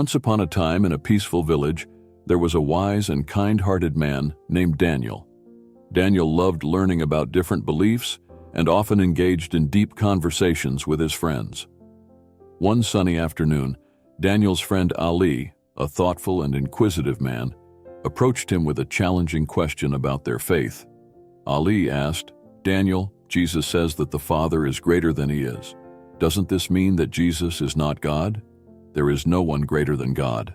Once upon a time in a peaceful village, there was a wise and kind-hearted man named Daniel. Daniel loved learning about different beliefs and often engaged in deep conversations with his friends. One sunny afternoon, Daniel's friend Ali, a thoughtful and inquisitive man, approached him with a challenging question about their faith. Ali asked, "Daniel, Jesus says that the Father is greater than he is. Doesn't this mean that Jesus is not God? There is no one greater than God."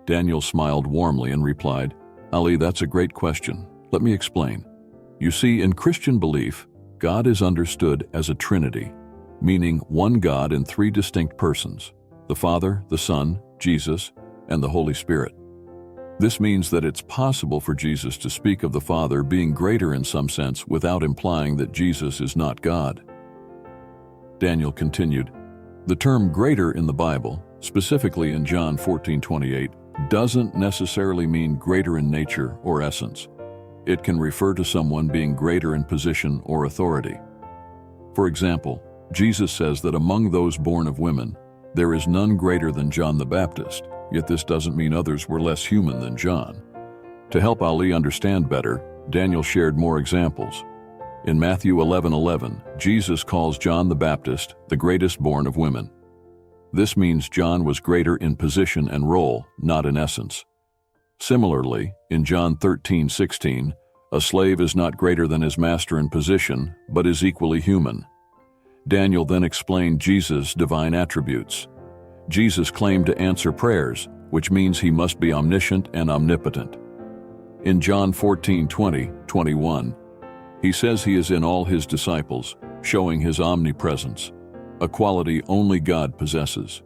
Daniel smiled warmly and replied, "Ali, that's a great question. Let me explain. You see, in Christian belief, God is understood as a Trinity, meaning one God in three distinct persons: the Father, the Son, Jesus, and the Holy Spirit. This means that it's possible for Jesus to speak of the Father being greater in some sense without implying that Jesus is not God." Daniel continued, "The term greater in the Bible, specifically in John 14:28, doesn't necessarily mean greater in nature or essence. It can refer to someone being greater in position or authority. For example, Jesus says that among those born of women, there is none greater than John the Baptist, yet this doesn't mean others were less human than John. To help Ali understand better, Daniel shared more examples. In Matthew 11:11, Jesus calls John the Baptist the greatest born of women. This means John was greater in position and role, not in essence. Similarly, in John 13:16, a slave is not greater than his master in position, but is equally human. Daniel then explained Jesus' divine attributes. Jesus claimed to answer prayers, which means he must be omniscient and omnipotent. In John 14:20-21, he says he is in all his disciples, showing his omnipresence, a quality only God possesses.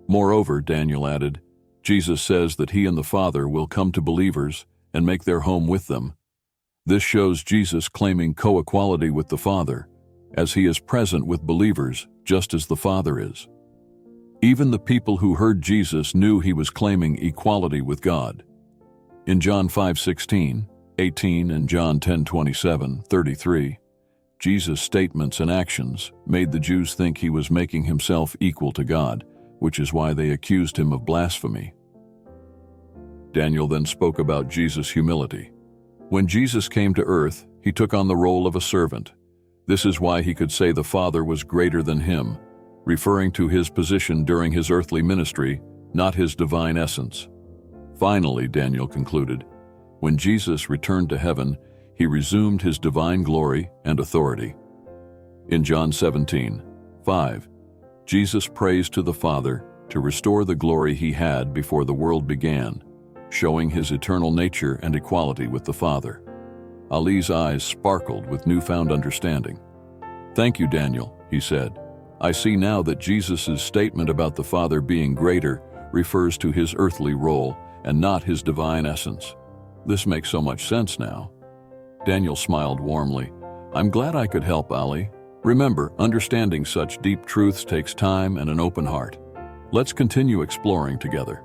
Moreover, Daniel added, Jesus says that he and the Father will come to believers and make their home with them. This shows Jesus claiming co-equality with the Father, as he is present with believers just as the Father is. Even the people who heard Jesus knew he was claiming equality with God. In John 5:16-18 and John 10:27-33, Jesus' statements and actions made the Jews think he was making himself equal to God, which is why they accused him of blasphemy. Daniel then spoke about Jesus' humility. When Jesus came to earth, he took on the role of a servant. This is why he could say the Father was greater than him, referring to his position during his earthly ministry, not his divine essence. Finally, Daniel concluded, when Jesus returned to heaven, he resumed his divine glory and authority. In John 17:5, Jesus prays to the Father to restore the glory he had before the world began, showing his eternal nature and equality with the Father. Ali's eyes sparkled with newfound understanding. "Thank you, Daniel," he said. "I see now that Jesus' statement about the Father being greater refers to his earthly role and not his divine essence. This makes so much sense now." Daniel smiled warmly. "I'm glad I could help, Ali. Remember, understanding such deep truths takes time and an open heart. Let's continue exploring together."